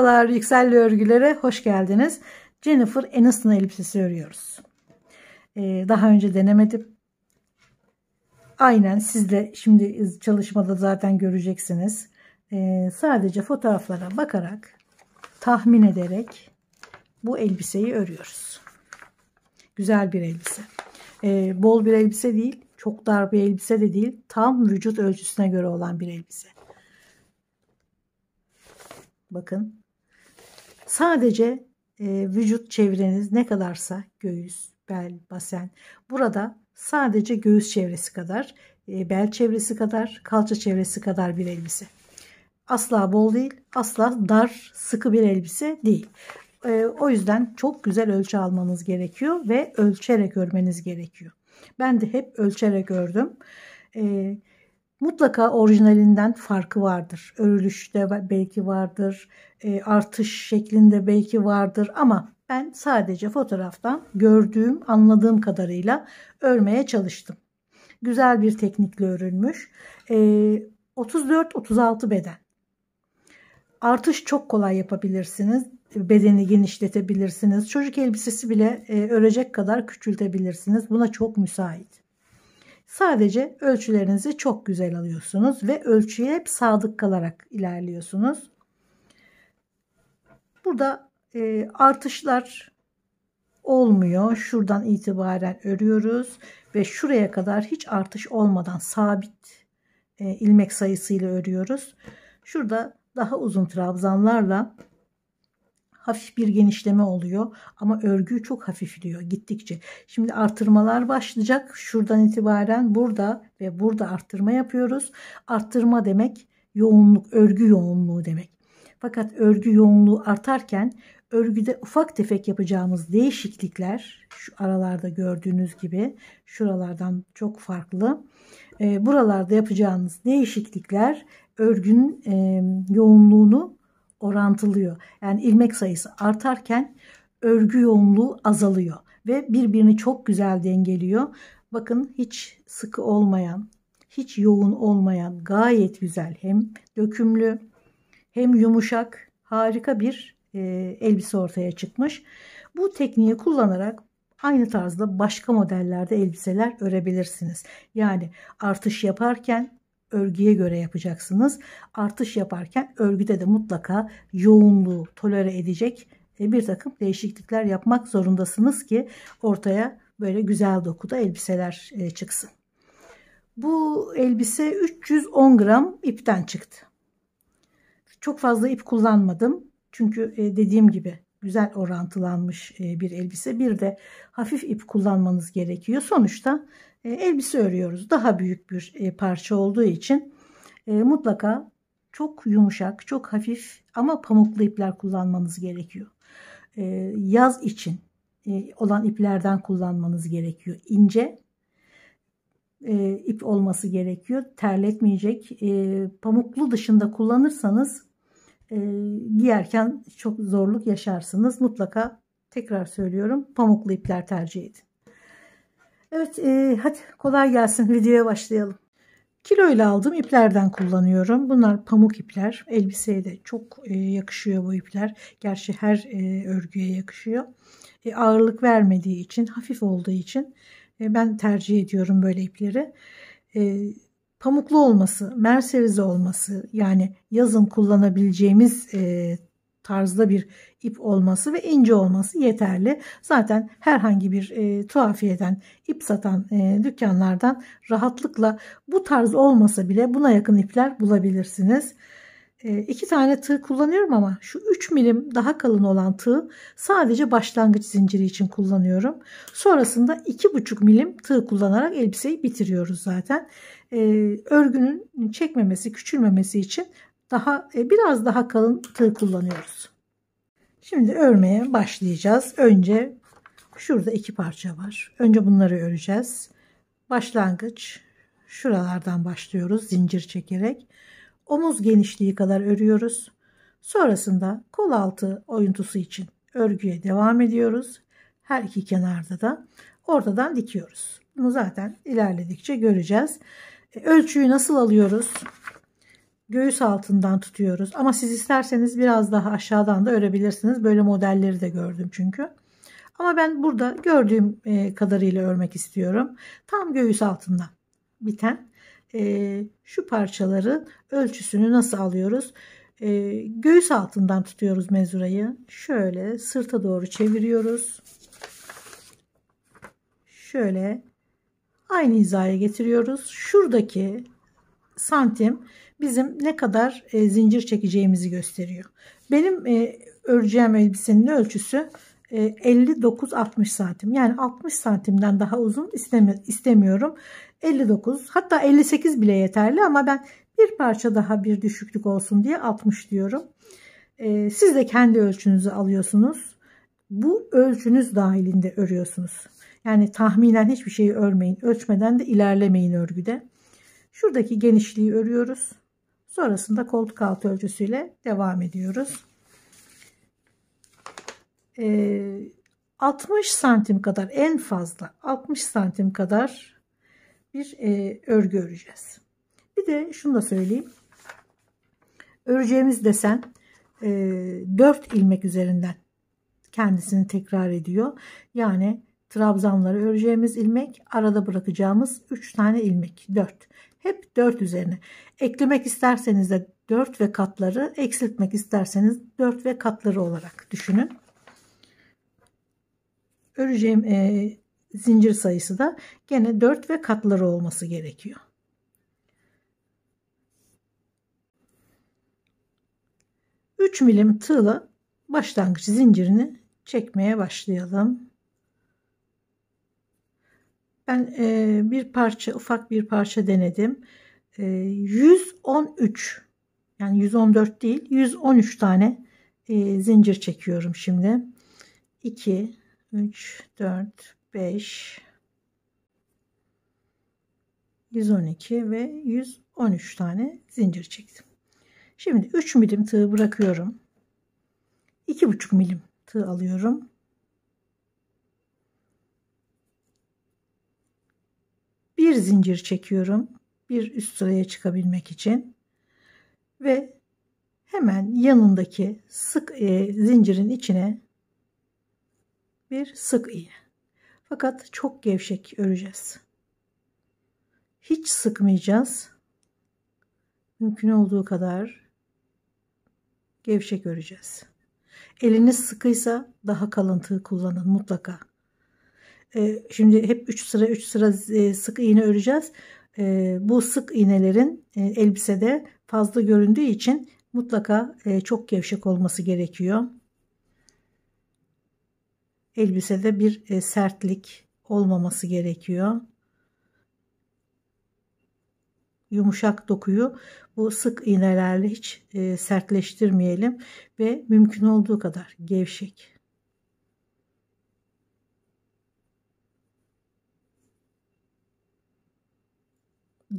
Merhabalar, Yükselli Örgülere hoş geldiniz. Jennifer Aniston elbisesi örüyoruz. Daha önce denemedim. Aynen siz de şimdi çalışmada zaten göreceksiniz. Sadece fotoğraflara bakarak, tahmin ederek bu elbiseyi örüyoruz. Güzel bir elbise. Bol bir elbise değil, çok dar bir elbise de değil. Tam vücut ölçüsüne göre olan bir elbise. Bakın. Sadece vücut çevreniz ne kadarsa göğüs, bel, basen. Burada sadece göğüs çevresi kadar, bel çevresi kadar, kalça çevresi kadar bir elbise. Asla bol değil, asla dar, sıkı bir elbise değil. O yüzden çok güzel ölçü almanız gerekiyor ve ölçerek örmeniz gerekiyor. Ben de hep ölçerek ördüm. Mutlaka orijinalinden farkı vardır. Örülüşte belki vardır, artış şeklinde belki vardır ama ben sadece fotoğraftan gördüğüm, anladığım kadarıyla örmeye çalıştım. Güzel bir teknikle örülmüş. 34-36 beden. Artış çok kolay yapabilirsiniz. Bedeni genişletebilirsiniz. Çocuk elbisesi bile örecek kadar küçültebilirsiniz. Buna çok müsait. Sadece ölçülerinizi çok güzel alıyorsunuz ve ölçüye hep sadık kalarak ilerliyorsunuz. Burada artışlar olmuyor. Şuradan itibaren örüyoruz ve şuraya kadar hiç artış olmadan sabit ilmek sayısıyla örüyoruz. Şurada daha uzun trabzanlarla hafif bir genişleme oluyor ama örgü çok hafifliyor gittikçe. Şimdi artırmalar başlayacak. Şuradan itibaren burada ve burada arttırma yapıyoruz. Arttırma demek yoğunluk, örgü yoğunluğu demek. Fakat örgü yoğunluğu artarken örgüde ufak tefek yapacağımız değişiklikler şu aralarda gördüğünüz gibi şuralardan çok farklı. Buralarda yapacağınız değişiklikler örgünün yoğunluğunu orantılıyor. Yani ilmek sayısı artarken örgü yoğunluğu azalıyor ve birbirini çok güzel dengeliyor. Bakın hiç sıkı olmayan, hiç yoğun olmayan gayet güzel hem dökümlü hem yumuşak harika bir elbise ortaya çıkmış. Bu tekniği kullanarak aynı tarzda başka modellerde elbiseler örebilirsiniz. Yani artış yaparken örgüye göre yapacaksınız. Artış yaparken örgüde de mutlaka yoğunluğu tolere edecek bir takım değişiklikler yapmak zorundasınız ki ortaya böyle güzel dokuda elbiseler çıksın. Bu elbise 310 gram ipten çıktı. Çok fazla ip kullanmadım. Çünkü dediğim gibi güzel orantılanmış bir elbise. Bir de hafif ip kullanmanız gerekiyor. Sonuçta elbise örüyoruz. Daha büyük bir parça olduğu için mutlaka çok yumuşak, çok hafif ama pamuklu ipler kullanmanız gerekiyor. Yaz için olan iplerden kullanmanız gerekiyor. İnce ip olması gerekiyor. Terletmeyecek. Pamuklu dışında kullanırsanız giyerken çok zorluk yaşarsınız. Mutlaka tekrar söylüyorum pamuklu ipler tercih edin. Evet hadi kolay gelsin, videoya başlayalım. Kiloyla aldığım iplerden kullanıyorum. Bunlar pamuk ipler. Elbiseye de çok yakışıyor bu ipler. Gerçi her örgüye yakışıyor. Ağırlık vermediği için, hafif olduğu için ben tercih ediyorum böyle ipleri. Pamuklu olması, merserize olması, yani yazın kullanabileceğimiz tarzda bir ip olması ve ince olması yeterli. Zaten herhangi bir tuhafiyeden ip satan dükkanlardan rahatlıkla bu tarz olmasa bile buna yakın ipler bulabilirsiniz. 2 tane tığ kullanıyorum ama şu 3 milim daha kalın olan tığ sadece başlangıç zinciri için kullanıyorum. Sonrasında 2,5 milim tığ kullanarak elbiseyi bitiriyoruz zaten. Örgünün çekmemesi, küçülmemesi için biraz daha kalın tığ kullanıyoruz. Şimdi örmeye başlayacağız. Önce şurada 2 parça var. Önce bunları öreceğiz. Başlangıç şuralardan başlıyoruz zincir çekerek. Omuz genişliği kadar örüyoruz. Sonrasında kol altı oyuntusu için örgüye devam ediyoruz. Her iki kenarda da ortadan dikiyoruz. Bunu zaten ilerledikçe göreceğiz. Ölçüyü nasıl alıyoruz? göğüs altından tutuyoruz. Ama siz isterseniz biraz daha aşağıdan da örebilirsiniz. Böyle modelleri de gördüm çünkü. Ama ben burada gördüğüm kadarıyla örmek istiyorum. Tam göğüs altından biten şu parçaların ölçüsünü nasıl alıyoruz? Göğüs altından tutuyoruz mezurayı. Şöyle sırta doğru çeviriyoruz. Şöyle aynı hizaya getiriyoruz. Şuradaki santim bizim ne kadar zincir çekeceğimizi gösteriyor. Benim öreceğim elbisenin ölçüsü 59-60 santim. Yani 60 santimden daha uzun istemiyorum. 59, hatta 58 bile yeterli ama ben bir parça daha bir düşüklük olsun diye 60 diyorum. Siz de kendi ölçünüzü alıyorsunuz. Bu ölçünüz dahilinde örüyorsunuz. Yani tahminen hiçbir şeyi örmeyin. Ölçmeden de ilerlemeyin örgüde. Şuradaki genişliği örüyoruz. Sonrasında koltuk altı ölçüsüyle devam ediyoruz. 60 santim kadar, en fazla 60 santim kadar bir örgü öreceğiz. Bir de şunu da söyleyeyim. Öreceğimiz desen 4 ilmek üzerinden kendisini tekrar ediyor. Yani trabzanları öreceğimiz ilmek, arada bırakacağımız 3 tane ilmek, 4. Hep 4 üzerine. Eklemek isterseniz de 4 ve katları, eksiltmek isterseniz 4 ve katları olarak düşünün. Öreceğim zincir sayısı da gene 4 ve katları olması gerekiyor. Üç milim tığla başlangıç zincirini çekmeye başlayalım. Ben ufak bir parça denedim. 113, yani 114 değil, 113 tane zincir çekiyorum şimdi. 2, 3, 4, 5, 112 ve 113 tane zincir çektim. Şimdi 3 milim tığ bırakıyorum. 2,5 milim tığ alıyorum. Bir zincir çekiyorum. Bir üst sıraya çıkabilmek için. Ve hemen yanındaki sık zincirin içine bir sık iğne. Fakat çok gevşek öreceğiz. Hiç sıkmayacağız. Mümkün olduğu kadar gevşek öreceğiz. Eliniz sıkıysa daha kalın tığ kullanın mutlaka. Şimdi hep 3 sıra sık iğne öreceğiz. Bu sık iğnelerin elbisede fazla göründüğü için mutlaka çok gevşek olması gerekiyor. Elbisede bir sertlik olmaması gerekiyor. Yumuşak dokuyu bu sık iğnelerle hiç sertleştirmeyelim ve mümkün olduğu kadar gevşek.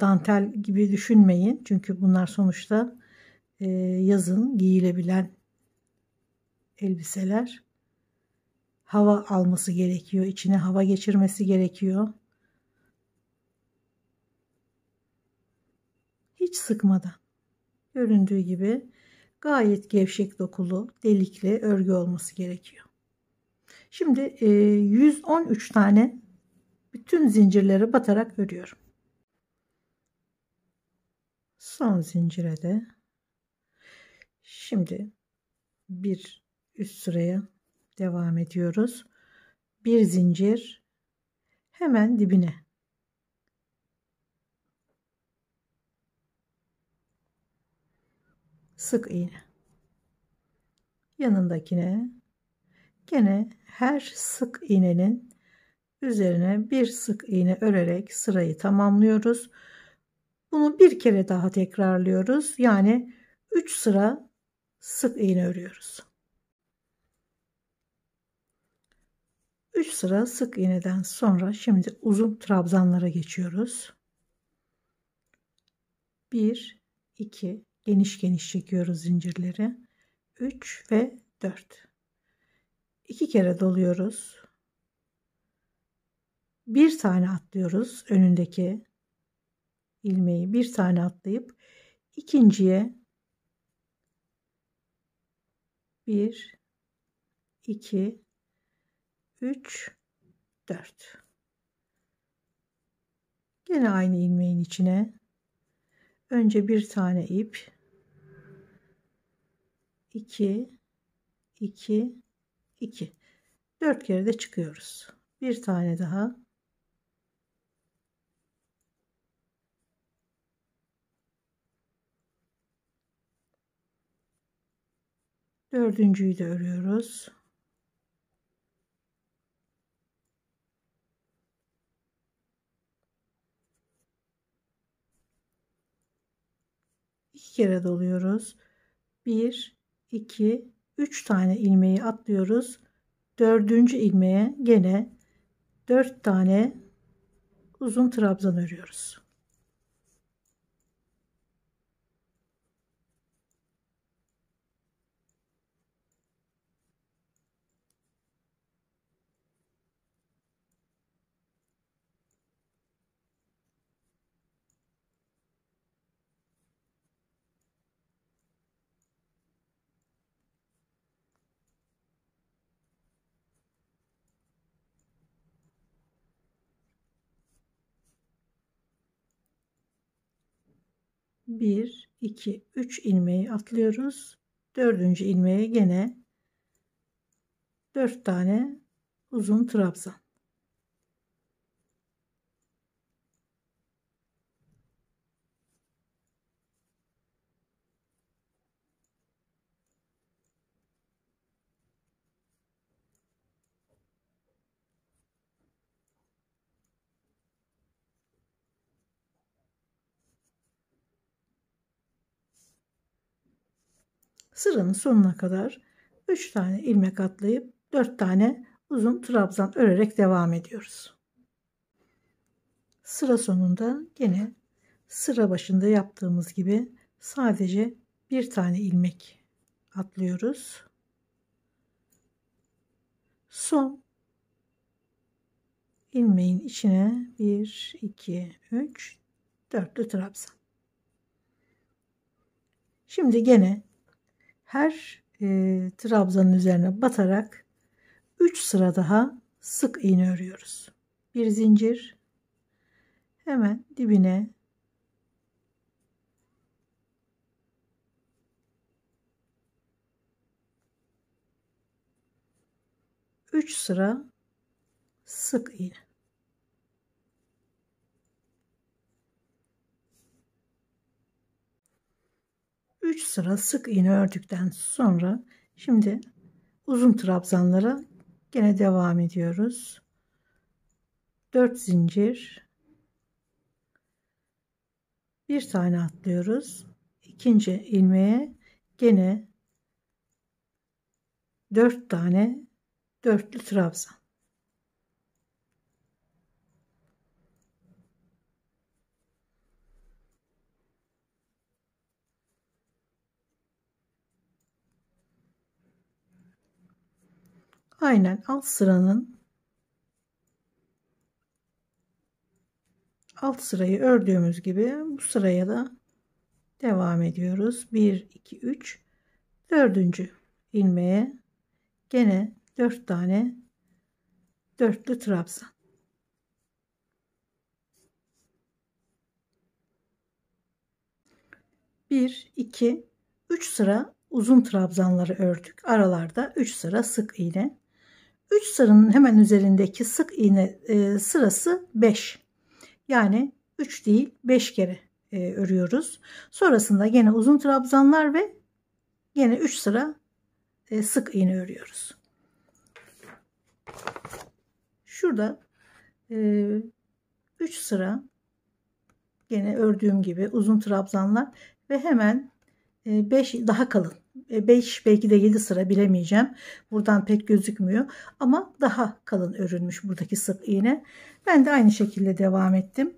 Dantel gibi düşünmeyin. Çünkü bunlar sonuçta yazın giyilebilen elbiseler. Hava alması gerekiyor. İçine hava geçirmesi gerekiyor. Hiç sıkmadan. Göründüğü gibi gayet gevşek dokulu, delikli örgü olması gerekiyor. Şimdi 113 tane bütün zincirlere batarak örüyorum. Son zincire de şimdi bir üst sıraya devam ediyoruz. Bir zincir hemen dibine. Sık iğne. Yanındakine gene her sık iğnenin üzerine bir sık iğne örerek sırayı tamamlıyoruz. Bunu bir kere daha tekrarlıyoruz. Yani 3 sıra sık iğne örüyoruz. 3 sıra sık iğneden sonra şimdi uzun trabzanlara geçiyoruz. 1, 2, geniş geniş çekiyoruz zincirleri. 3 ve 4. 2 kere doluyoruz. Bir tane atlıyoruz önündeki ilmeği, bir tane atlayıp ikinciye 1 2 3 4. Gene aynı ilmeğin içine önce bir tane ip, 2 2 2, 4 kere de çıkıyoruz. Bir tane daha, dördüncüyü de örüyoruz. İki kere doluyoruz. 1 2 3 tane ilmeği atlıyoruz. Dördüncü ilmeğe gene 4 tane uzun trabzan örüyoruz. Bir, iki, üç ilmeği atlıyoruz. Dördüncü ilmeğe gene 4 tane uzun trabzan. Sıranın sonuna kadar 3 tane ilmek atlayıp 4 tane uzun trabzan örerek devam ediyoruz. Sıra sonunda gene sıra başında yaptığımız gibi sadece bir tane ilmek atlıyoruz. Son ilmeğin içine 1 2 3 4'lü trabzan. Şimdi gene her trabzanın üzerine batarak 3 sıra daha sık iğne örüyoruz. Bir zincir, hemen dibine 3 sıra sık iğne. Üç sıra sık iğne ördükten sonra şimdi uzun trabzanlara gene devam ediyoruz. 4 zincir, bir tane atlıyoruz. İkinci ilmeğe gene 4 tane dörtlü trabzan. Aynen alt sıranın alt sırayı ördüğümüz gibi bu sıraya da devam ediyoruz. 1 2 3, dördüncü ilmeğe gene 4 tane dörtlü trabzan. 1 2 3 sıra uzun trabzanları ördük. Aralarda 3 sıra sık iğne. 3 sıranın hemen üzerindeki sık iğne sırası 5. Yani 3 değil 5 kere örüyoruz. Sonrasında gene uzun trabzanlar ve gene 3 sıra sık iğne örüyoruz. Şurada 3 sıra gene ördüğüm gibi uzun trabzanlar ve hemen 5 daha kalın. 5 belki de 7 sıra bilemeyeceğim. Buradan pek gözükmüyor ama daha kalın örülmüş buradaki sık iğne. Ben de aynı şekilde devam ettim.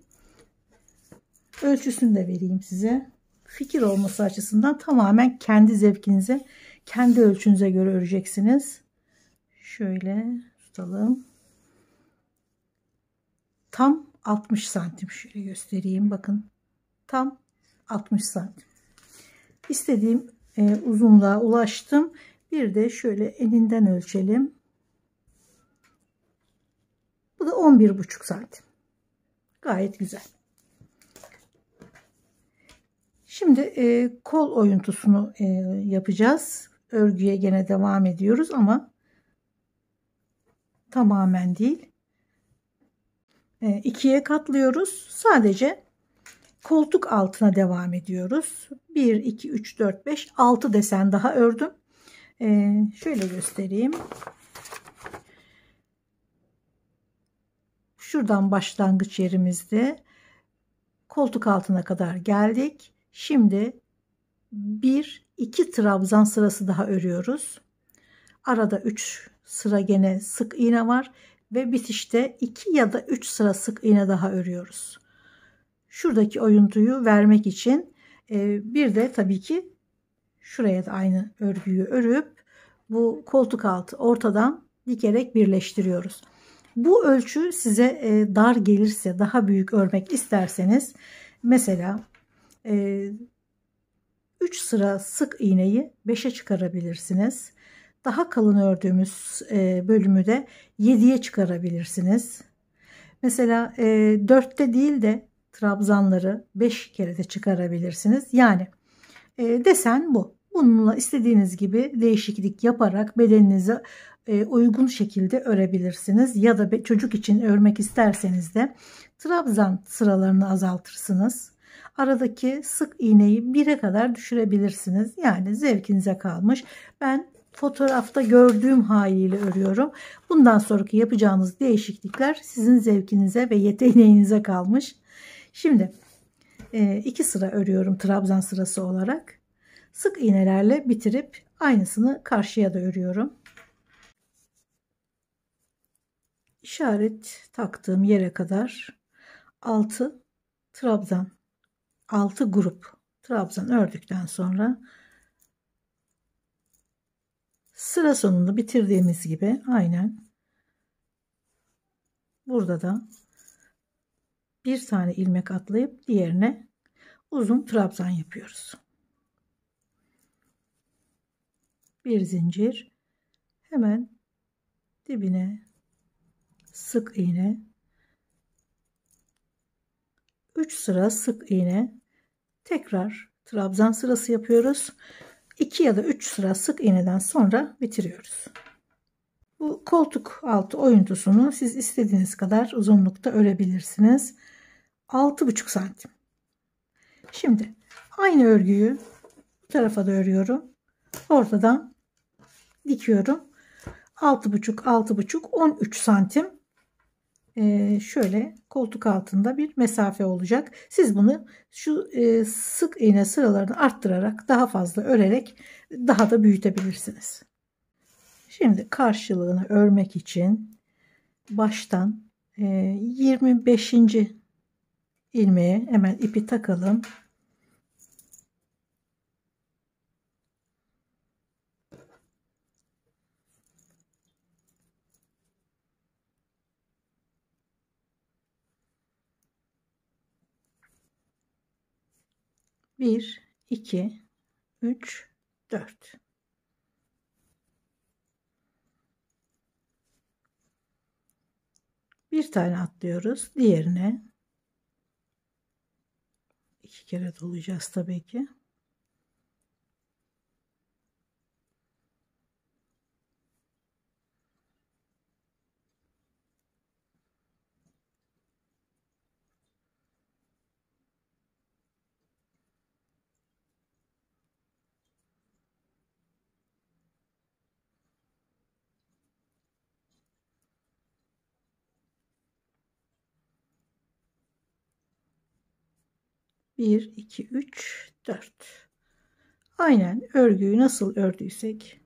Ölçüsünü de vereyim size. Fikir olması açısından tamamen kendi zevkinize, kendi ölçünüze göre öreceksiniz. Şöyle tutalım. Tam 60 santim. Şöyle göstereyim. Bakın. Tam 60 santim. istediğim uzunluğa ulaştım. Bir de şöyle eninden ölçelim. Bu da 11,5 santim. Gayet güzel. Şimdi kol oyuntusunu yapacağız. Örgüye gene devam ediyoruz ama tamamen değil. İkiye katlıyoruz. Sadece koltuk altına devam ediyoruz. 1, 2, 3, 4, 5, 6 desen daha ördüm. Şöyle göstereyim. Şuradan başlangıç yerimizde koltuk altına kadar geldik. Şimdi 1, 2 trabzan sırası daha örüyoruz. Arada 3 sıra gene sık iğne var ve bitişte 2 ya da 3 sıra sık iğne daha örüyoruz. Şuradaki oyuntuyu vermek için bir de tabii ki şuraya da aynı örgüyü örüp bu koltuk altı ortadan dikerek birleştiriyoruz. Bu ölçü size dar gelirse, daha büyük örmek isterseniz mesela 3 sıra sık iğneyi 5'e çıkarabilirsiniz. Daha kalın ördüğümüz bölümü de 7'ye çıkarabilirsiniz. Mesela 4'te değil de trabzanları 5 kere de çıkarabilirsiniz. Yani desen bu. Bununla istediğiniz gibi değişiklik yaparak bedeninize uygun şekilde örebilirsiniz. Ya da çocuk için örmek isterseniz de trabzan sıralarını azaltırsınız. Aradaki sık iğneyi 1'e kadar düşürebilirsiniz. Yani zevkinize kalmış. Ben fotoğrafta gördüğüm haliyle örüyorum. Bundan sonraki yapacağınız değişiklikler sizin zevkinize ve yeteneğinize kalmış. Şimdi 2 sıra örüyorum trabzan sırası olarak. Sık iğnelerle bitirip aynısını karşıya da örüyorum. İşaret taktığım yere kadar 6 trabzan, 6 grup trabzan ördükten sonra sıra sonunu bitirdiğimiz gibi aynen burada da bir tane ilmek atlayıp diğerine uzun trabzan yapıyoruz. Bir zincir, hemen dibine sık iğne, 3 sıra sık iğne, tekrar trabzan sırası yapıyoruz. 2 ya da 3 sıra sık iğneden sonra bitiriyoruz. Bu koltuk altı oyuntusunu siz istediğiniz kadar uzunlukta örebilirsiniz. 6,5 santim. Şimdi aynı örgüyü bu tarafa da örüyorum. Ortadan dikiyorum. 6,5 6,5 13 santim. Şöyle koltuk altında bir mesafe olacak. Siz bunu şu sık iğne sıralarını arttırarak daha fazla örerek daha da büyütebilirsiniz. Şimdi karşılığını örmek için baştan 25. ilmeğe hemen ipi takalım. Bir, iki, üç, dört. Bir tane atlıyoruz. Diğerine 2 kere dolayacağız tabii ki. Bir, iki, üç, dört. Aynen örgüyü nasıl ördüysek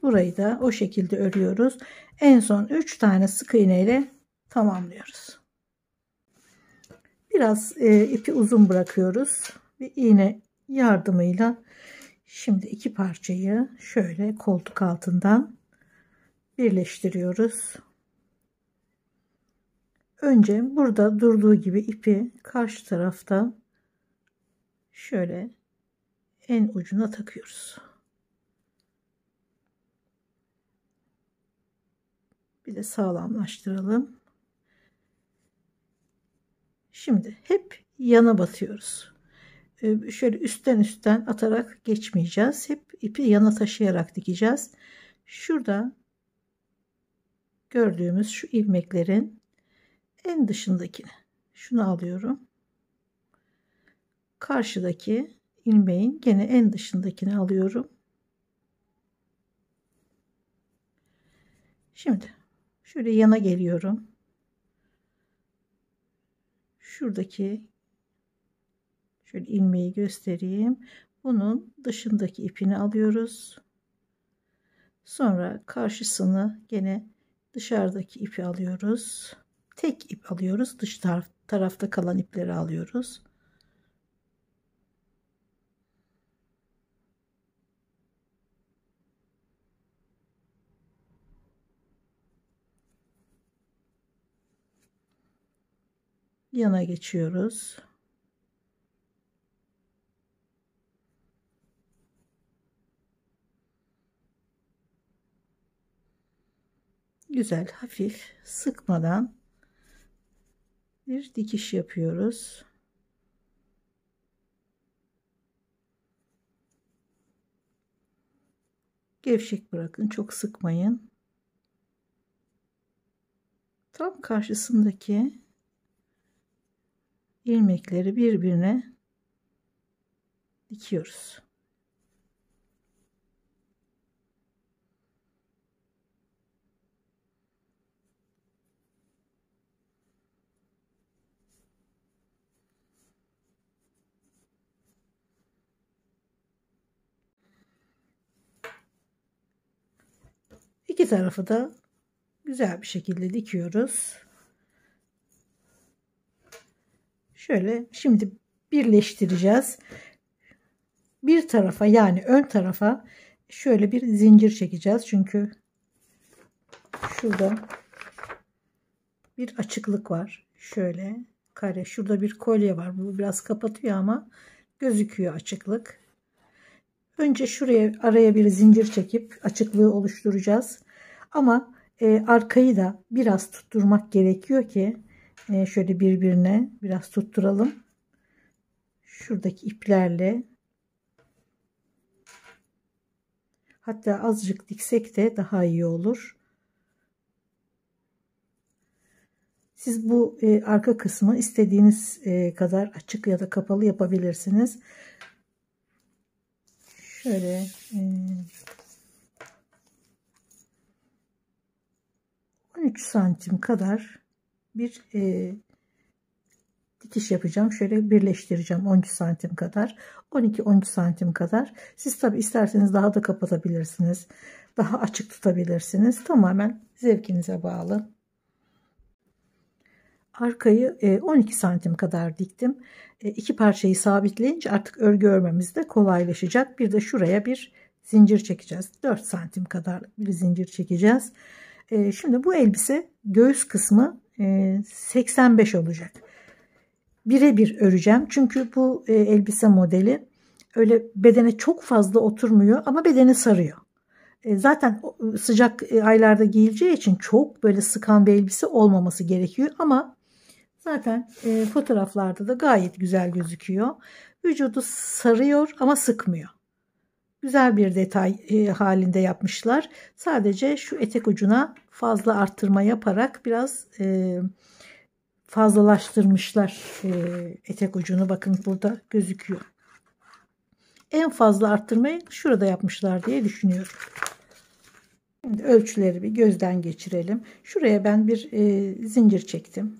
burayı da o şekilde örüyoruz. En son 3 tane sık iğne ile tamamlıyoruz. Biraz ipi uzun bırakıyoruz. Bir iğne yardımıyla şimdi iki parçayı şöyle koltuk altından birleştiriyoruz. Önce burada durduğu gibi ipi karşı tarafta şöyle en ucuna takıyoruz. Bir de sağlamlaştıralım. Şimdi hep yana batıyoruz. Şöyle üstten atarak geçmeyeceğiz. Hep ipi yana taşıyarak dikeceğiz. Şurada gördüğümüz şu ilmeklerin en dışındakini şunu alıyorum. Karşıdaki ilmeğin gene en dışındakini alıyorum. Şimdi şöyle yana geliyorum. Şuradaki şöyle ilmeği göstereyim. Bunun dışındaki ipini alıyoruz. Sonra karşısını gene dışarıdaki ipi alıyoruz. Tek ip alıyoruz. Dış tarafta kalan ipleri alıyoruz. Yana geçiyoruz. Güzel, hafif sıkmadan bir dikiş yapıyoruz. Gevşek bırakın, çok sıkmayın. Tam karşısındaki ilmekleri birbirine dikiyoruz. İki tarafı da güzel bir şekilde dikiyoruz. Şöyle şimdi birleştireceğiz. Bir tarafa yani ön tarafa şöyle bir zincir çekeceğiz. Çünkü şurada bir açıklık var. Şöyle kare. Şurada bir kolye var. Bu biraz kapatıyor ama gözüküyor açıklık. Önce şuraya araya bir zincir çekip açıklığı oluşturacağız. Ama arkayı da biraz tutturmak gerekiyor ki şöyle birbirine biraz tutturalım. Şuradaki iplerle hatta azıcık diksek de daha iyi olur. Siz bu arka kısmı istediğiniz kadar açık ya da kapalı yapabilirsiniz. Şöyle 13 santim kadar bir dikiş yapacağım. Şöyle birleştireceğim 13 santim kadar. 12-13 santim kadar. Siz tabi isterseniz daha da kapatabilirsiniz. Daha açık tutabilirsiniz. Tamamen zevkinize bağlı. Arkayı 12 santim kadar diktim. İki parçayı sabitleyince artık örgü örmemiz de kolaylaşacak. Bir de şuraya bir zincir çekeceğiz. 4 santim kadar bir zincir çekeceğiz. Şimdi bu elbise göğüs kısmı 85 olacak. Birebir öreceğim. Çünkü bu elbise modeli öyle bedene çok fazla oturmuyor ama bedeni sarıyor. Zaten sıcak aylarda giyileceği için çok böyle sıkan bir elbise olmaması gerekiyor ama zaten fotoğraflarda da gayet güzel gözüküyor. Vücudu sarıyor ama sıkmıyor. Güzel bir detay halinde yapmışlar. Sadece şu etek ucuna fazla arttırma yaparak biraz fazlalaştırmışlar etek ucunu. Bakın burada gözüküyor. En fazla arttırmayı şurada yapmışlar diye düşünüyorum. Şimdi ölçüleri bir gözden geçirelim. Şuraya ben bir zincir çektim.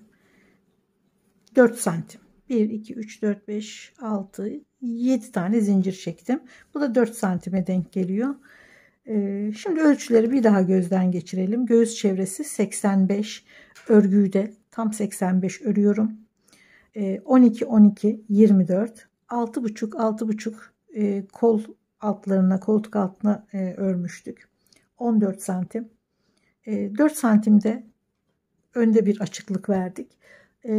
4 santim. 1, 2, 3, 4, 5, 6, 7 tane zincir çektim. Bu da 4 santime denk geliyor. Şimdi ölçüleri bir daha gözden geçirelim. Göğüs çevresi 85. Örgüyü de tam 85 örüyorum. 12, 12, 24. 6,5, 6,5 kol altlarına, koltuk altına örmüştük. 14 santim. 4 santimde önde bir açıklık verdik.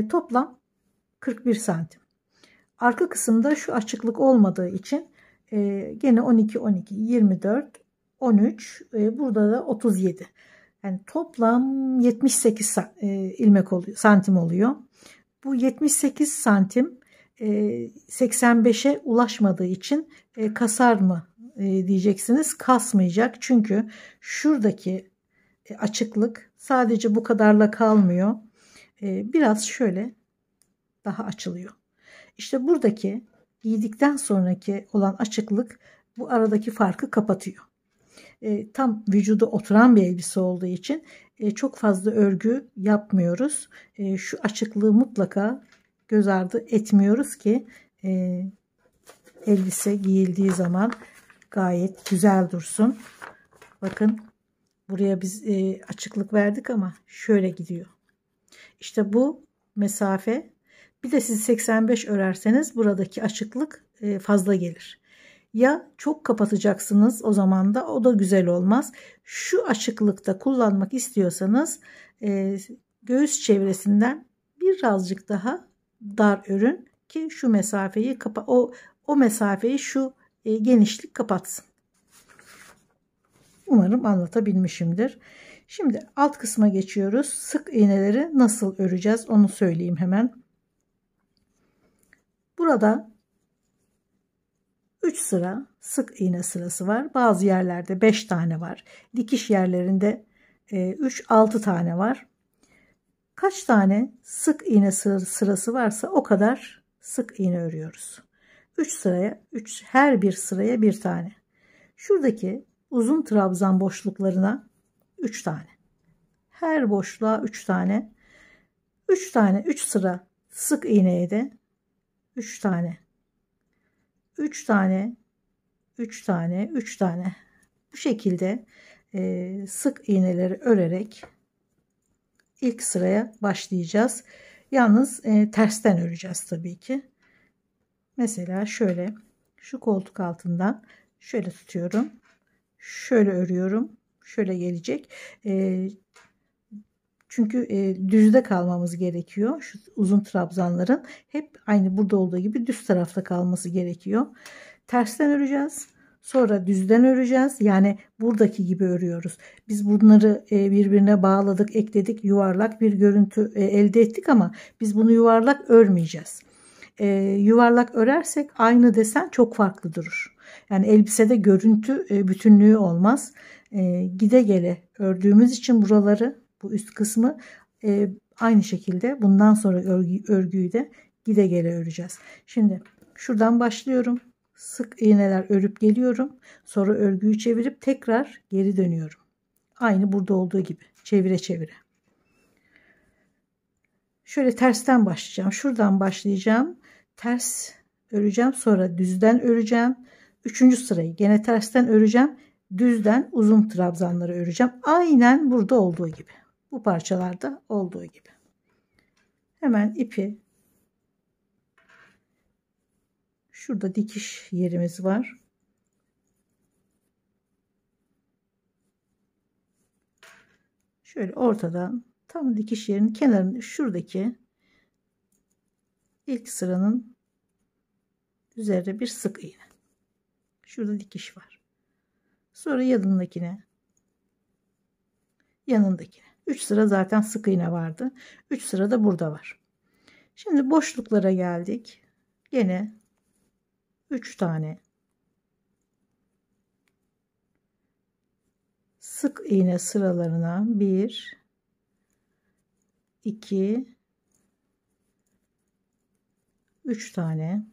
Toplam 41 santim. Arka kısımda şu açıklık olmadığı için Gene 12, 12, 24, 13, burada da 37. Yani toplam 78 ilmek oluyor, santim oluyor. Bu 78 santim 85'e ulaşmadığı için kasar mı diyeceksiniz. Kasmayacak. Çünkü şuradaki açıklık sadece bu kadarla kalmıyor. Biraz şöyle daha açılıyor. İşte buradaki giydikten sonraki olan açıklık bu aradaki farkı kapatıyor. Tam vücuda oturan bir elbise olduğu için çok fazla örgü yapmıyoruz. Şu açıklığı mutlaka göz ardı etmiyoruz ki elbise giyildiği zaman gayet güzel dursun. Bakın buraya biz açıklık verdik ama şöyle gidiyor. İşte bu mesafe. Bir de siz 85 örerseniz buradaki açıklık fazla gelir. Ya çok kapatacaksınız, o zaman da o da güzel olmaz. Şu açıklıkta kullanmak istiyorsanız göğüs çevresinden birazcık daha dar örün ki şu mesafeyi o mesafeyi şu genişlik kapatsın. Umarım anlatabilmişimdir. Şimdi alt kısma geçiyoruz. Sık iğneleri nasıl öreceğiz onu söyleyeyim hemen. Burada 3 sıra sık iğne sırası var. Bazı yerlerde 5 tane var. Dikiş yerlerinde 3-6 tane var. Kaç tane sık iğne sırası varsa o kadar sık iğne örüyoruz. 3 sıraya, her bir sıraya bir tane. Şuradaki uzun trabzan boşluklarına 3 tane. Her boşluğa 3 tane. 3 sıra sık iğneye de 3 tane. 3 tane, 3 tane, 3 tane. Bu şekilde sık iğneleri örerek ilk sıraya başlayacağız. Yalnız tersten öreceğiz tabii ki. Mesela şöyle şu koltuk altından şöyle tutuyorum. Şöyle örüyorum. Şöyle gelecek. Çünkü düzde kalmamız gerekiyor. Şu uzun trabzanların hep aynı burada olduğu gibi düz tarafta kalması gerekiyor. Tersten öreceğiz. Sonra düzden öreceğiz. Yani buradaki gibi örüyoruz. Biz bunları birbirine bağladık, ekledik, yuvarlak bir görüntü elde ettik ama biz bunu yuvarlak örmeyeceğiz. Yuvarlak örersek aynı desen çok farklı durur. Yani elbisede görüntü bütünlüğü olmaz. Gide gele ördüğümüz için buraları, bu üst kısmı aynı şekilde bundan sonra örgüyü de gide gele öreceğiz. Şimdi şuradan başlıyorum. Sık iğneler örüp geliyorum. Sonra örgüyü çevirip tekrar geri dönüyorum. Aynı burada olduğu gibi çevire çevire. Şöyle tersten başlayacağım. Şuradan başlayacağım. Ters öreceğim. Sonra düzden öreceğim. 3. sırayı gene tersten öreceğim. Düzden uzun trabzanları öreceğim. Aynen burada olduğu gibi. Bu parçalarda olduğu gibi. Hemen ipi şurada dikiş yerimiz var. Şöyle ortadan tam dikiş yerinin kenarını şuradaki ilk sıranın üzerine bir sık iğne. Şurada dikiş var. Sonra yanındakine. 3 sıra zaten sık iğne vardı. 3 sıra da burada var. Şimdi boşluklara geldik. Gene 3 tane sık iğne sıralarına 1 2 3 tane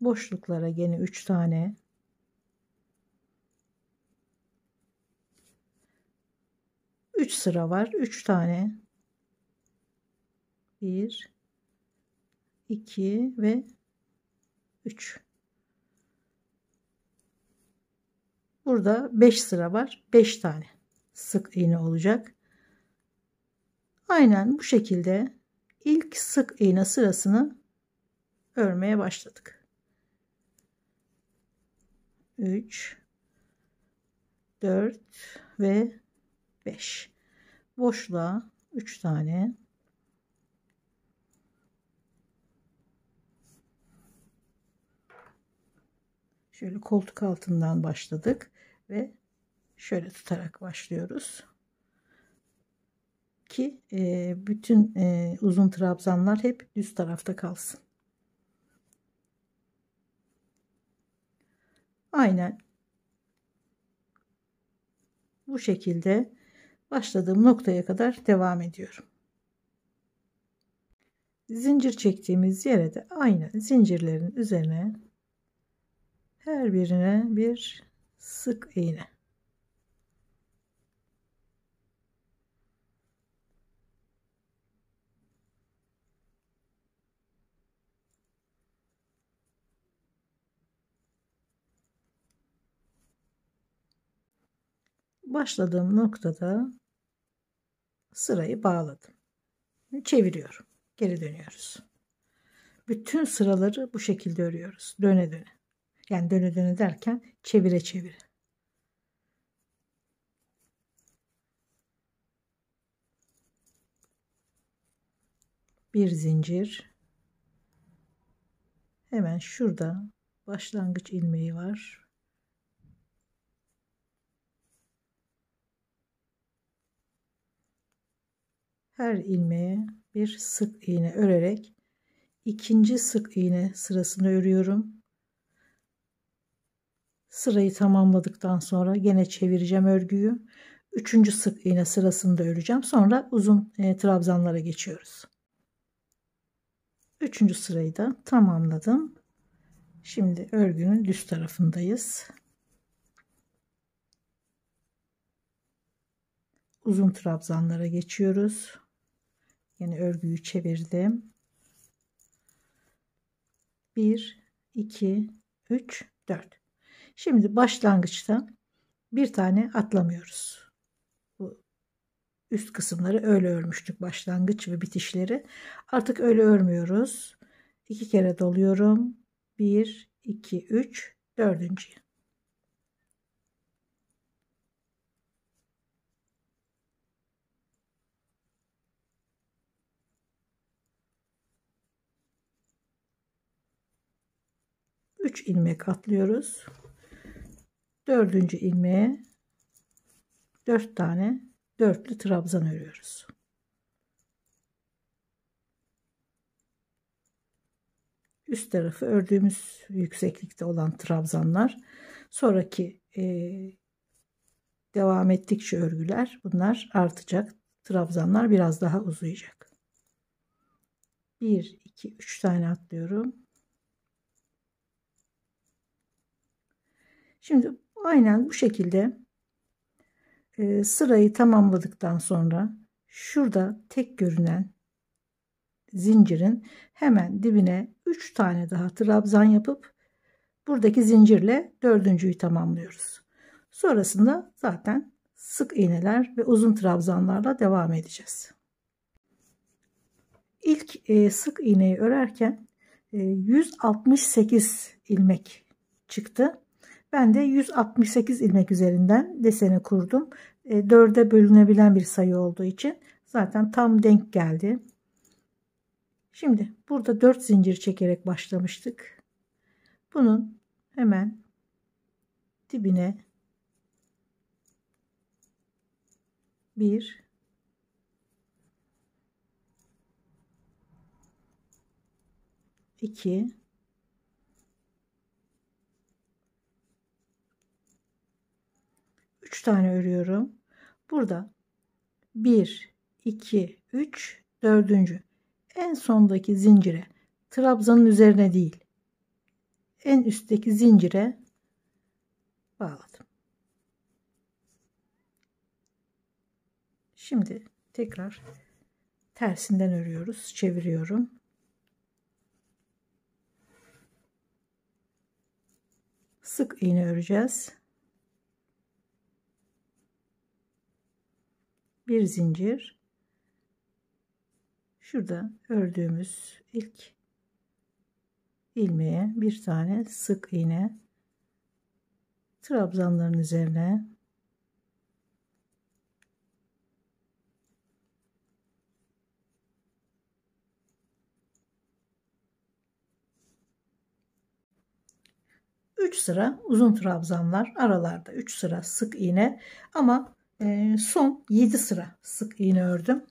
boşluklara gene 3 tane 3 sıra var. 3 tane 1 2 ve 3. Burada 5 sıra var. 5 tane sık iğne olacak. Aynen bu şekilde ilk sık iğne sırasını örmeye başladık. 3 4 ve 5. Boşluğa 3 tane Şöyle koltuk altından başladık ve şöyle tutarak başlıyoruz ki bütün uzun trabzanlar hep düz tarafta kalsın. Aynen bu şekilde başladığım noktaya kadar devam ediyorum. Zincir çektiğimiz yere de aynı zincirlerin üzerine her birine bir sık iğne. Başladığım noktada sırayı bağladım. Çeviriyorum. Geri dönüyoruz. Bütün sıraları bu şekilde örüyoruz. Döne döne. Yani döne döne derken çevire çevire. Bir zincir. Hemen şurada başlangıç ilmeği var. Her ilmeğe bir sık iğne örerek ikinci sık iğne sırasını örüyorum. Sırayı tamamladıktan sonra gene çevireceğim örgüyü. Üçüncü sık iğne sırasında öreceğim. Sonra uzun trabzanlara geçiyoruz. Üçüncü sırayı da tamamladım. Şimdi örgünün düz tarafındayız. Uzun trabzanlara geçiyoruz. Yine örgüyü çevirdim. 1, 2, 3, 4. Şimdi başlangıçta bir tane atlamıyoruz. Bu üst kısımları öyle örmüştük, başlangıç ve bitişleri. Artık öyle örmüyoruz. 2 kere doluyorum. 1, 2, 3, dördüncüye. Üç ilmek atlıyoruz. Dördüncü ilmeğe 4 tane dörtlü trabzan örüyoruz. Üst tarafı ördüğümüz yükseklikte olan trabzanlar. Sonraki devam ettikçe örgüler bunlar artacak. Trabzanlar biraz daha uzayacak. 1, 2, 3 tane atlıyorum. Şimdi aynen bu şekilde sırayı tamamladıktan sonra şurada tek görünen zincirin hemen dibine 3 tane daha trabzan yapıp buradaki zincirle dördüncüyü tamamlıyoruz. Sonrasında zaten sık iğneler ve uzun trabzanlarla devam edeceğiz. İlk sık iğneyi örerken 168 ilmek çıktı. Ben de 168 ilmek üzerinden deseni kurdum. 4'e bölünebilen bir sayı olduğu için zaten tam denk geldi. Şimdi burada 4 zincir çekerek başlamıştık. Bunun hemen dibine 1, 2, 3 tane örüyorum. Burada 1, 2, 3, 4. En sondaki zincire, trabzanın üzerine değil, en üstteki zincire bağladım. Şimdi tekrar tersinden örüyoruz. Çeviriyorum. Sık iğne öreceğiz. Bir zincir. Şurada ördüğümüz ilk ilmeğe bir tane sık iğne, trabzanların üzerine 3 sıra uzun trabzanlar, aralarda 3 sıra sık iğne, ama son 7 sıra sık iğne ördüm.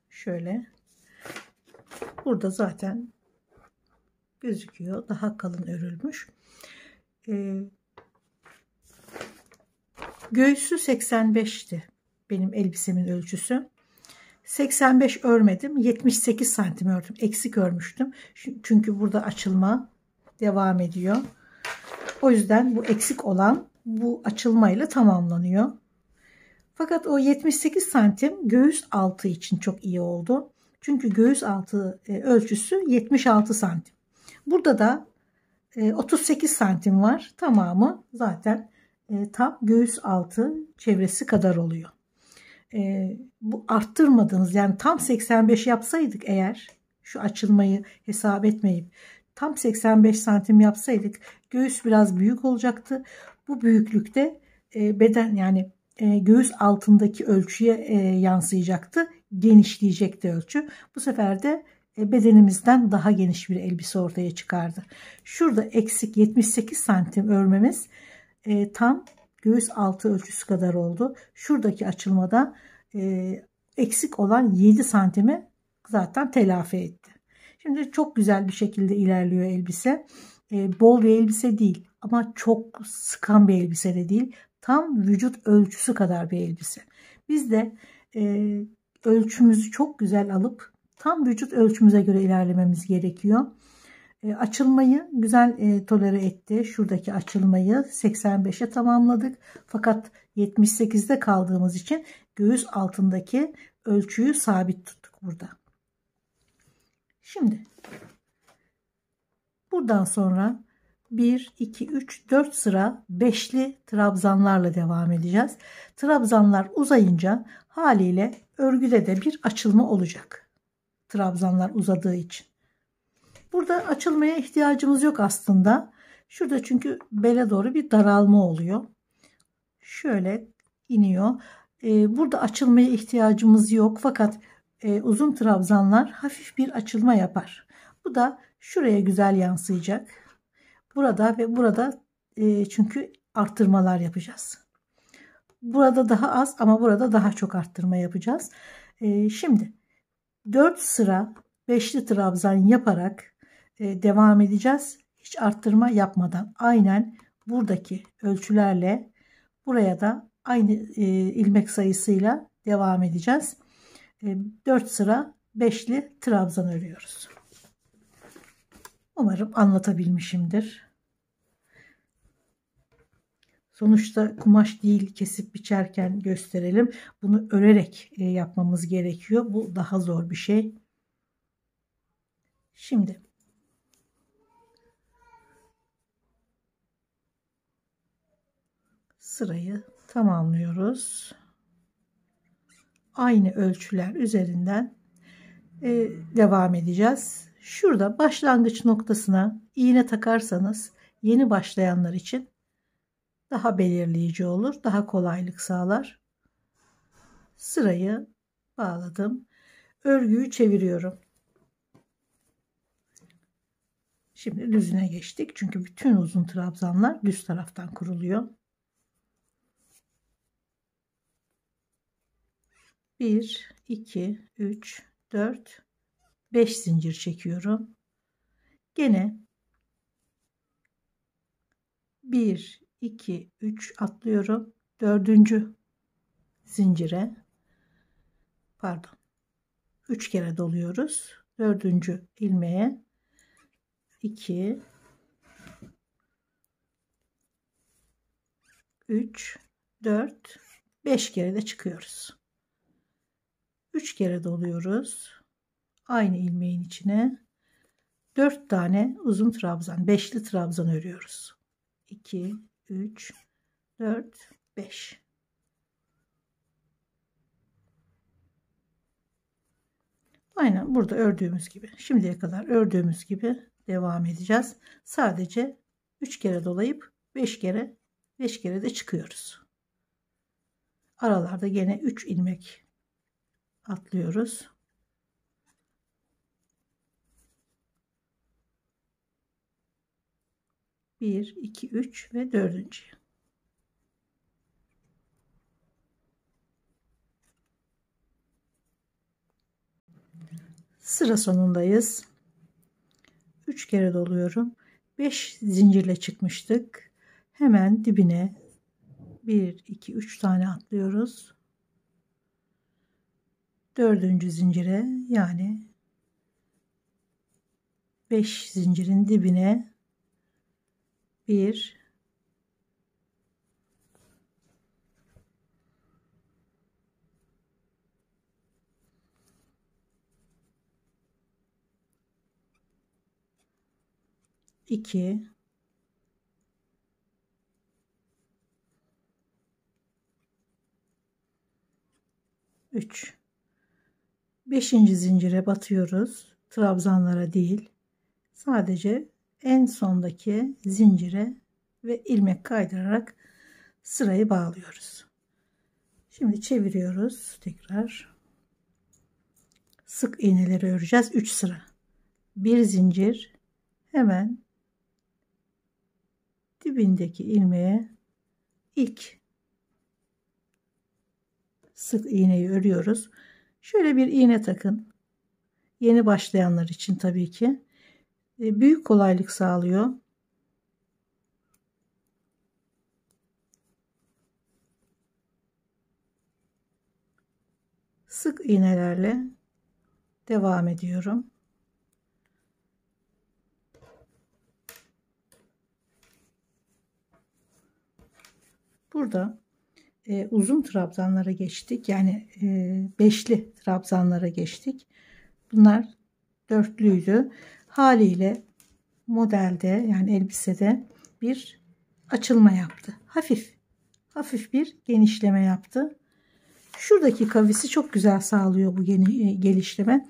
Şöyle burada zaten gözüküyor, daha kalın örülmüş. Göğsü 85'ti benim elbisemin ölçüsü. 85 örmedim, 78 santim ördüm, eksik örmüştüm çünkü burada açılma devam ediyor. O yüzden bu eksik olan bu açılmayla tamamlanıyor. Fakat o 78 santim göğüs altı için çok iyi oldu. Çünkü göğüs altı ölçüsü 76 santim. Burada da 38 santim var. Tamamı zaten tam göğüs altı çevresi kadar oluyor. Bu arttırmadığınız, yani tam 85 yapsaydık eğer, şu açılmayı hesap etmeyip tam 85 santim yapsaydık göğüs biraz büyük olacaktı. Bu büyüklükte beden, yani göğüs altındaki ölçüye yansıyacaktı. Genişleyecekti ölçü. Bu sefer de bedenimizden daha geniş bir elbise ortaya çıkardı. Şurada eksik 78 santim örmemiz tam göğüs altı ölçüsü kadar oldu. Şuradaki açılmada eksik olan 7 santimi zaten telafi etti. Şimdi çok güzel bir şekilde ilerliyor elbise. Bol bir elbise değil ama çok sıkan bir elbise de değil. Tam vücut ölçüsü kadar bir elbise. Biz de ölçümüzü çok güzel alıp tam vücut ölçümüze göre ilerlememiz gerekiyor. Açılmayı güzel tolere etti. Şuradaki açılmayı 85'e tamamladık. Fakat 78'de kaldığımız için göğüs altındaki ölçüyü sabit tuttuk burada. Şimdi buradan sonra 1, 2, 3, 4 sıra beşli trabzanlarla devam edeceğiz. Trabzanlar uzayınca haliyle örgüde de bir açılma olacak. Trabzanlar uzadığı için. Burada açılmaya ihtiyacımız yok aslında. Şurada çünkü bele doğru bir daralma oluyor. Şöyle iniyor. Burada açılmaya ihtiyacımız yok. Fakat uzun trabzanlar hafif bir açılma yapar. Bu da şuraya güzel yansıyacak. Burada ve burada çünkü arttırmalar yapacağız. Burada daha az ama burada daha çok arttırma yapacağız. Şimdi 4 sıra beşli trabzan yaparak devam edeceğiz. Hiç arttırma yapmadan aynen buradaki ölçülerle buraya da aynı ilmek sayısıyla devam edeceğiz. 4 sıra beşli trabzan örüyoruz. Umarım anlatabilmişimdir. Sonuçta kumaş değil, kesip biçerken gösterelim. Bunu örerek yapmamız gerekiyor. Bu daha zor bir şey. Şimdi sırayı tamamlıyoruz. Aynı ölçüler üzerinden devam edeceğiz. Şurada başlangıç noktasına iğne takarsanız yeni başlayanlar için daha belirleyici olur, daha kolaylık sağlar. Sırayı bağladım. Örgüyü çeviriyorum. Şimdi düzüne geçtik. Çünkü bütün uzun trabzanlar düz taraftan kuruluyor. 1, 2, 3, 4, 5 zincir çekiyorum. Gene 1, 2, 3 atlıyorum. 4. zincire, pardon, 3 kere doluyoruz. 4. ilmeğe 2, 3, 4, 5 kere de çıkıyoruz. 3 kere doluyoruz. Aynı ilmeğin içine 4 tane uzun trabzan, beşli trabzan örüyoruz. 2, 3, 4, 5. Aynen burada ördüğümüz gibi, şimdiye kadar ördüğümüz gibi devam edeceğiz. Sadece 3 kere dolayıp 5 kere de çıkıyoruz. Aralarda gene 3 ilmek atlıyoruz. 1, 2, 3 ve dördüncü. Sıra sonundayız. 3 kere doluyorum. 5 zincirle çıkmıştık. Hemen dibine 1, 2, 3 tane atlıyoruz. Dördüncü zincire, yani 5 zincirin dibine 1, 2, 3. 5. zincire batıyoruz. Trabzanlara değil. Sadece en sondaki zincire ve ilmek kaydırarak sırayı bağlıyoruz. Şimdi çeviriyoruz tekrar. Sık iğneleri öreceğiz. 3 sıra. Bir zincir, hemen dibindeki ilmeğe ilk sık iğneyi örüyoruz. Şöyle bir iğne takın. Yeni başlayanlar için tabii ki. Büyük kolaylık sağlıyor. Sık iğnelerle devam ediyorum. Burada uzun trabzanlara geçtik. Yani beşli trabzanlara geçtik. Bunlar dörtlüydü. Haliyle modelde, yani elbisede bir açılma yaptı. Hafif bir genişleme yaptı. Şuradaki kavisi çok güzel sağlıyor bu gelişleme.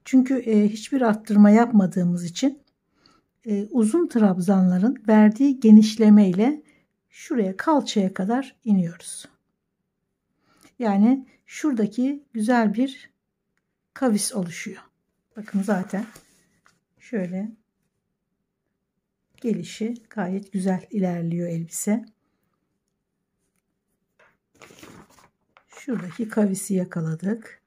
Çünkü hiçbir arttırma yapmadığımız için uzun trabzanların verdiği genişleme ile şuraya, kalçaya kadar iniyoruz. Yani şuradaki güzel bir kavis oluşuyor. Bakın zaten şöyle gelişi gayet güzel ilerliyor elbise. Şuradaki kavisi yakaladık.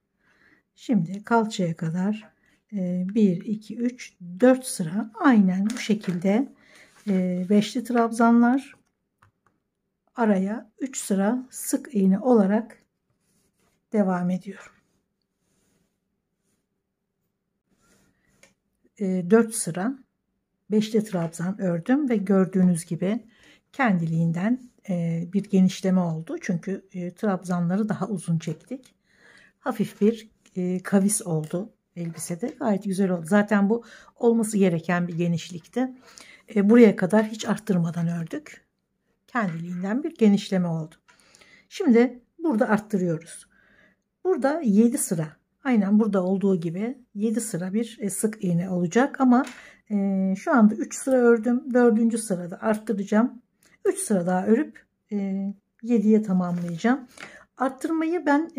Şimdi kalçaya kadar 1, 2, 3, 4 sıra aynen bu şekilde beşli trabzanlar, araya 3 sıra sık iğne olarak devam ediyorum. 4 sıra beşli trabzan ördüm ve gördüğünüz gibi kendiliğinden bir genişleme oldu. Çünkü trabzanları daha uzun çektik. Hafif bir kavis oldu elbisede. Gayet güzel oldu. Zaten bu olması gereken bir genişlikti. Buraya kadar hiç arttırmadan ördük. Kendiliğinden bir genişleme oldu. Şimdi burada arttırıyoruz. Burada 7 sıra, aynen burada olduğu gibi 7 sıra bir sık iğne olacak ama şu anda 3 sıra ördüm. 4. sırada arttıracağım. 3 sıra daha örüp 7'ye tamamlayacağım. Arttırmayı ben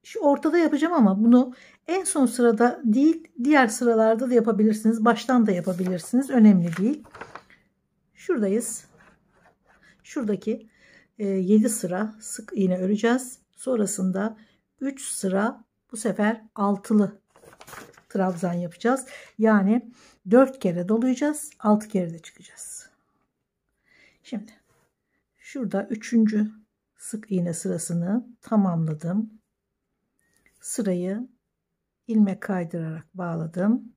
şu ortada yapacağım ama bunu en son sırada değil, diğer sıralarda da yapabilirsiniz. Baştan da yapabilirsiniz. Önemli değil. Şuradayız. Şuradaki 7 sıra sık iğne öreceğiz. Sonrasında 3 sıra bu sefer altılı trabzan yapacağız. Yani 4 kere dolayacağız. 6 kere de çıkacağız. Şimdi şurada 3. sık iğne sırasını tamamladım. Sırayı ilmek kaydırarak bağladım.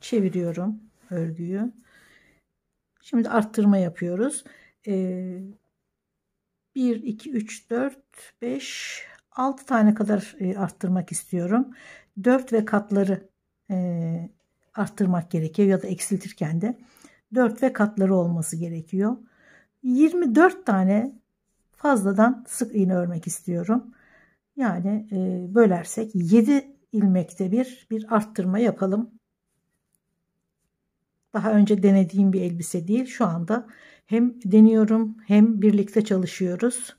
Çeviriyorum örgüyü. Şimdi arttırma yapıyoruz. 1, 2, 3, 4, 5, 6 tane kadar arttırmak istiyorum. 4 ve katları arttırmak gerekiyor ya da eksiltirken de 4 ve katları olması gerekiyor. 24 tane fazladan sık iğne örmek istiyorum. Yani bölersek 7 ilmekte bir arttırma yapalım. Daha önce denediğim bir elbise değil. Şu anda hem deniyorum hem birlikte çalışıyoruz.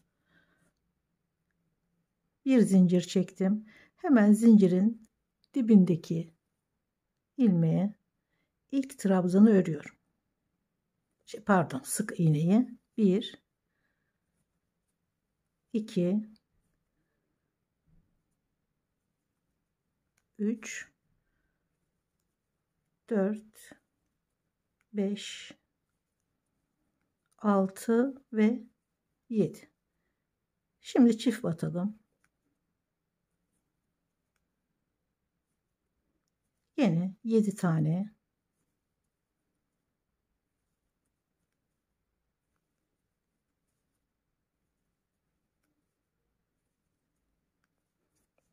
Bir zincir çektim. Hemen zincirin dibindeki ilmeğe ilk trabzanı örüyorum. Pardon, sık iğneyi 1 2 3 4 5 6 ve 7. Şimdi çift batalım. Yine 7 tane.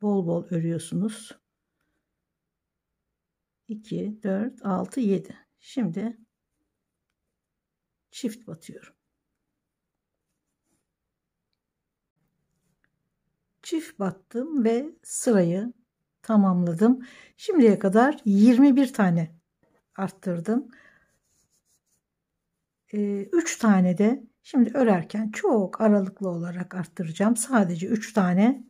Bol bol örüyorsunuz. 2 4 6 7. Şimdi çift batıyorum. Çift battım ve sırayı tamamladım. Şimdiye kadar 21 tane arttırdım. 3 tane de şimdi örerken çok aralıklı olarak arttıracağım. Sadece 3 tane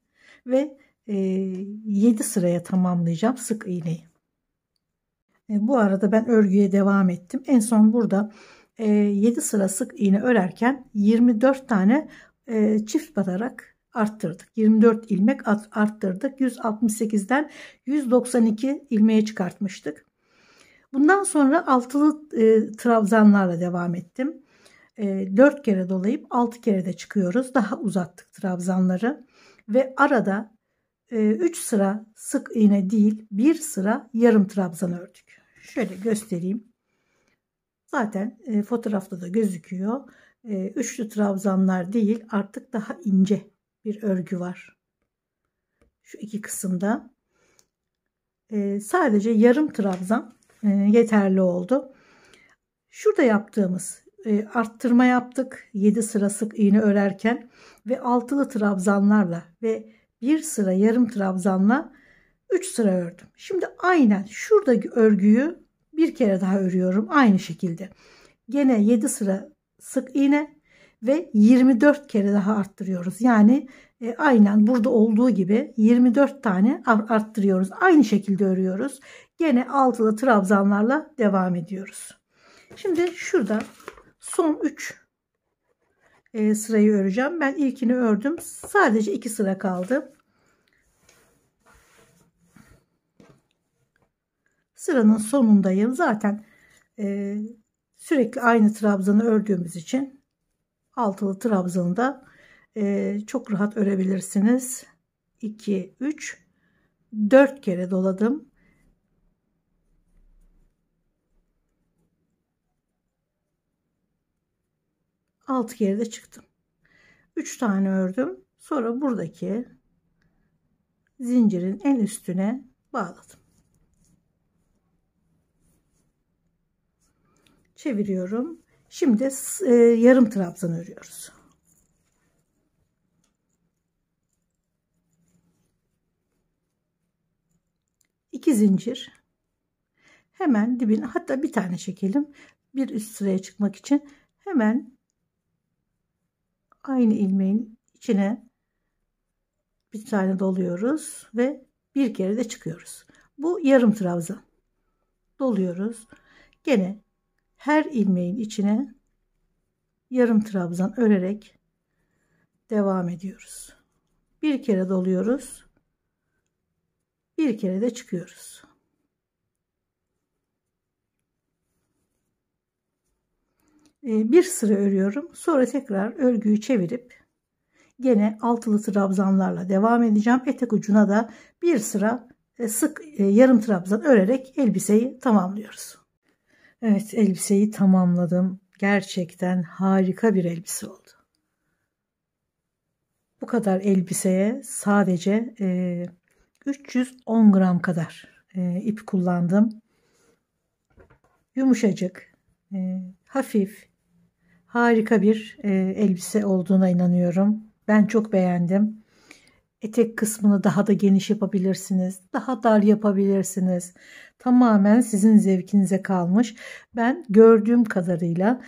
ve 7 sıraya tamamlayacağım sık iğneyi. Bu arada ben örgüye devam ettim. En son burada 7 sıra sık iğne örerken 24 tane çift batarak arttırdık. 24 ilmek arttırdık. 168'den 192 ilmeğe çıkartmıştık. Bundan sonra altılı trabzanlarla devam ettim. 4 kere dolayıp 6 kere de çıkıyoruz. Daha uzattık trabzanları ve arada 3 sıra sık iğne değil, 1 sıra yarım trabzan ördük. Şöyle göstereyim. Zaten fotoğrafta da gözüküyor. Üçlü trabzanlar değil, artık daha ince bir örgü var. Şu iki kısımda sadece yarım trabzan yeterli oldu. Şurada yaptığımız arttırma yaptık. 7 sıra sık iğne örerken ve altılı trabzanlarla ve 1 sıra yarım trabzanla 3 sıra ördüm. Şimdi aynen şuradaki örgüyü bir kere daha örüyorum. Aynı şekilde. Gene 7 sıra sık iğne ve 24 kere daha arttırıyoruz. Yani aynen burada olduğu gibi 24 tane arttırıyoruz. Aynı şekilde örüyoruz. Gene altılı trabzanlarla devam ediyoruz. Şimdi şurada son 3 sırayı öreceğim. Ben ilkini ördüm. Sadece 2 sıra kaldı. Sıranın sonundayım. Zaten sürekli aynı trabzanı ördüğümüz için altılı trabzanı da çok rahat örebilirsiniz. 2 3 4 kere doladım. 6 kere de çıktım. 3 tane ördüm. Sonra buradaki zincirin en üstüne bağladım. Çeviriyorum. Şimdi yarım trabzan örüyoruz. İki zincir. Hemen dibine, hatta bir tane çekelim. Bir üst sıraya çıkmak için hemen aynı ilmeğin içine bir tane doluyoruz ve bir kere de çıkıyoruz. Bu yarım trabzan. Doluyoruz. Gene her ilmeğin içine yarım trabzan örerek devam ediyoruz. Bir kere doluyoruz. Bir kere de çıkıyoruz. Bir sıra örüyorum. Sonra tekrar örgüyü çevirip gene altılı trabzanlarla devam edeceğim. Etek ucuna da bir sıra sık yarım trabzan örerek elbiseyi tamamlıyoruz. Evet, elbiseyi tamamladım. Gerçekten harika bir elbise oldu. Bu kadar elbiseye sadece 310 gram kadar ip kullandım. Yumuşacık, hafif, harika bir elbise olduğuna inanıyorum. Ben çok beğendim. Etek kısmını daha da geniş yapabilirsiniz. Daha dar yapabilirsiniz. Tamamen sizin zevkinize kalmış. Ben gördüğüm kadarıyla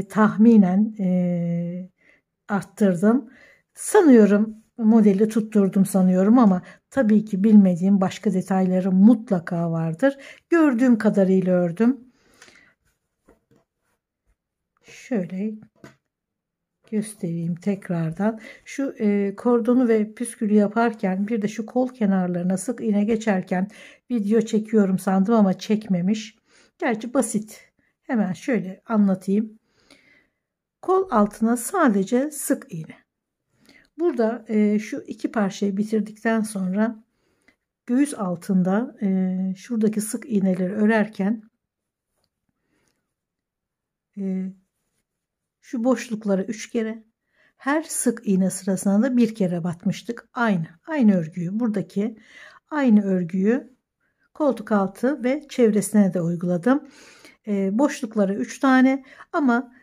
tahminen arttırdım. Sanıyorum modeli tutturdum sanıyorum ama tabii ki bilmediğim başka detayları mutlaka vardır. Gördüğüm kadarıyla ördüm. Şöyle göstereyim tekrardan. Şu kordonu ve püskülü yaparken bir de şu kol kenarlarına sık iğne geçerken video çekiyorum sandım ama çekmemiş. Gerçi basit. Hemen şöyle anlatayım. Kol altına sadece sık iğne. Burada şu iki parçayı bitirdikten sonra göğüs altında şuradaki sık iğneleri örerken şu boşluklara 3 kere, her sık iğne sırasında da bir kere batmıştık. Aynı örgüyü, buradaki aynı örgüyü koltuk altı ve çevresine de uyguladım. Boşluklara 3 tane ama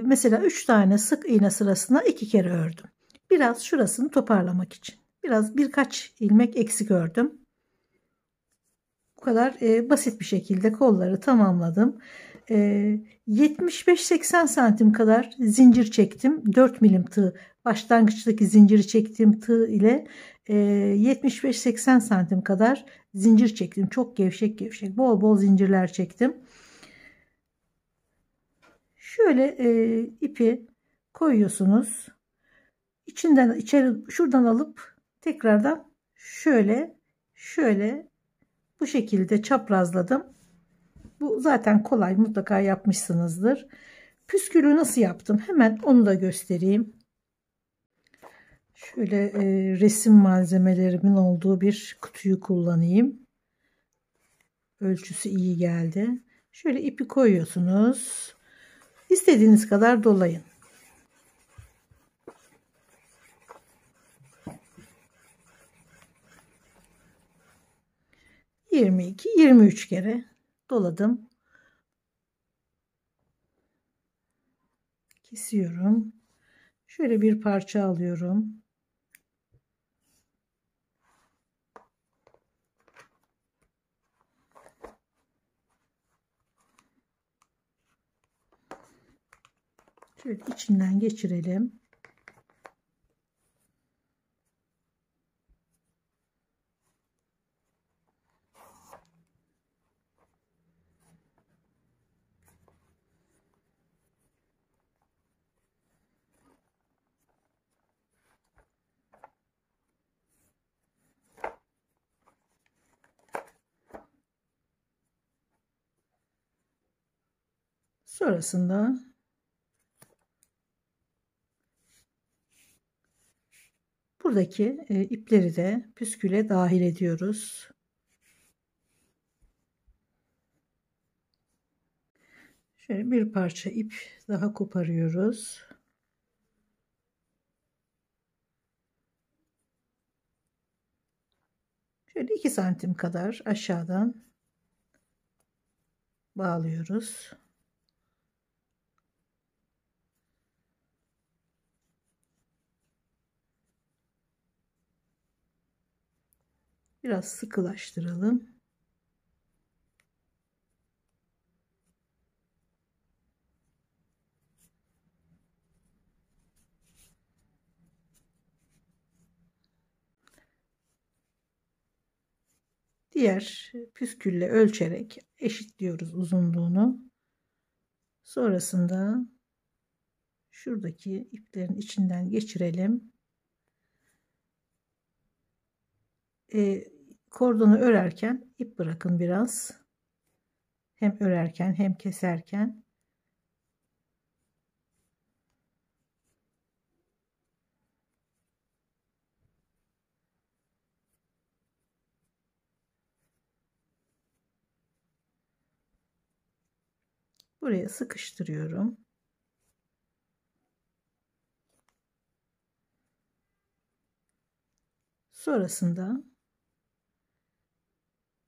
mesela 3 tane sık iğne sırasında 2 kere ördüm. Biraz şurasını toparlamak için. Birkaç ilmek eksik ördüm. Bu kadar basit bir şekilde kolları tamamladım. 75-80 santim kadar zincir çektim. 4 milim tığ, başlangıçtaki zinciri çektiğim tığ ile 75-80 santim kadar zincir çektim. Çok gevşek bol bol zincirler çektim. Şöyle ipi koyuyorsunuz. İçeri şuradan alıp tekrardan şöyle bu şekilde çaprazladım. Bu zaten kolay, mutlaka yapmışsınızdır. Püskülü nasıl yaptım? Hemen onu da göstereyim. Şöyle resim malzemelerimin olduğu bir kutuyu kullanayım. Ölçüsü iyi geldi. Şöyle ipi koyuyorsunuz. İstediğiniz kadar dolayın. ...22-23 kere doladım. Kesiyorum. Şöyle bir parça alıyorum. Şöyle içinden geçirelim. Sonrasında buradaki ipleri de püsküle dahil ediyoruz. Şöyle bir parça ip daha koparıyoruz. Şöyle 2 santim kadar aşağıdan bağlıyoruz. Biraz sıkılaştıralım. Diğer püskülle ölçerek eşitliyoruz uzunluğunu. Sonrasında şuradaki iplerin içinden geçirelim. Kordonu örerken ip bırakın biraz. Hem örerken hem keserken. Buraya sıkıştırıyorum. Sonrasında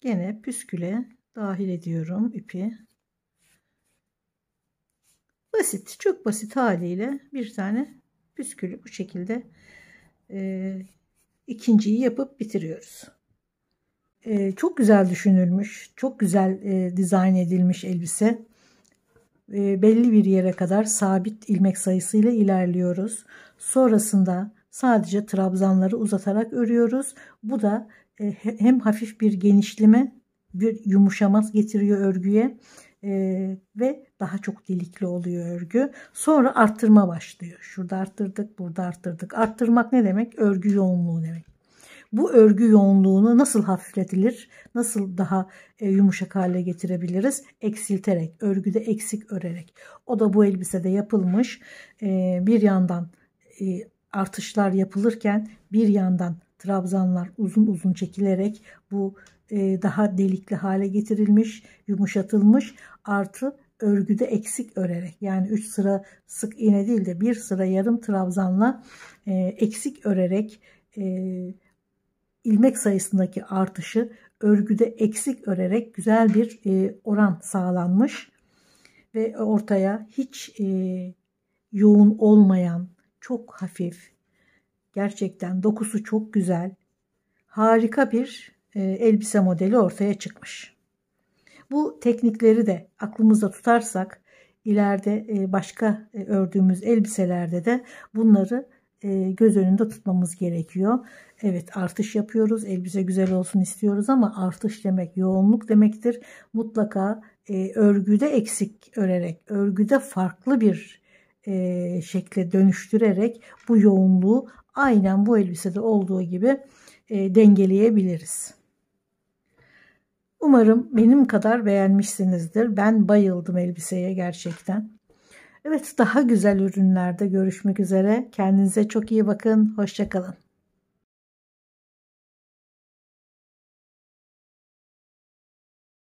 gene püsküle dahil ediyorum ipi. Basit, çok basit haliyle bir tane püskülü bu şekilde ikinciyi yapıp bitiriyoruz. Çok güzel düşünülmüş, çok güzel dizayn edilmiş elbise. Belli bir yere kadar sabit ilmek sayısıyla ilerliyoruz. Sonrasında sadece trabzanları uzatarak örüyoruz. Bu da hem hafif bir genişleme, bir yumuşama getiriyor örgüye, ve daha çok delikli oluyor örgü. Sonra arttırma başlıyor. Şurada arttırdık, burada arttırdık. Arttırmak ne demek? Örgü yoğunluğu demek. Bu örgü yoğunluğunu nasıl hafifletilir? Nasıl daha yumuşak hale getirebiliriz? Eksilterek, örgüde eksik örerek. O da bu elbisede yapılmış. Bir yandan artışlar yapılırken bir yandan trabzanlar uzun uzun çekilerek bu daha delikli hale getirilmiş, yumuşatılmış, artı örgüde eksik örerek, yani 3 sıra sık iğne değil de 1 sıra yarım trabzanla eksik örerek ilmek sayısındaki artışı örgüde eksik örerek güzel bir oran sağlanmış ve ortaya hiç yoğun olmayan, çok hafif, gerçekten dokusu çok güzel, harika bir elbise modeli ortaya çıkmış. Bu teknikleri de aklımızda tutarsak ileride başka ördüğümüz elbiselerde de bunları göz önünde tutmamız gerekiyor. Evet, artış yapıyoruz. Elbise güzel olsun istiyoruz ama artış demek yoğunluk demektir. Mutlaka örgüde eksik örerek, örgüde farklı bir şekle dönüştürerek bu yoğunluğu aynen bu elbisede olduğu gibi dengeleyebiliriz. Umarım benim kadar beğenmişsinizdir. Ben bayıldım elbiseye gerçekten. Evet, daha güzel ürünlerde görüşmek üzere. Kendinize çok iyi bakın. Hoşça kalın.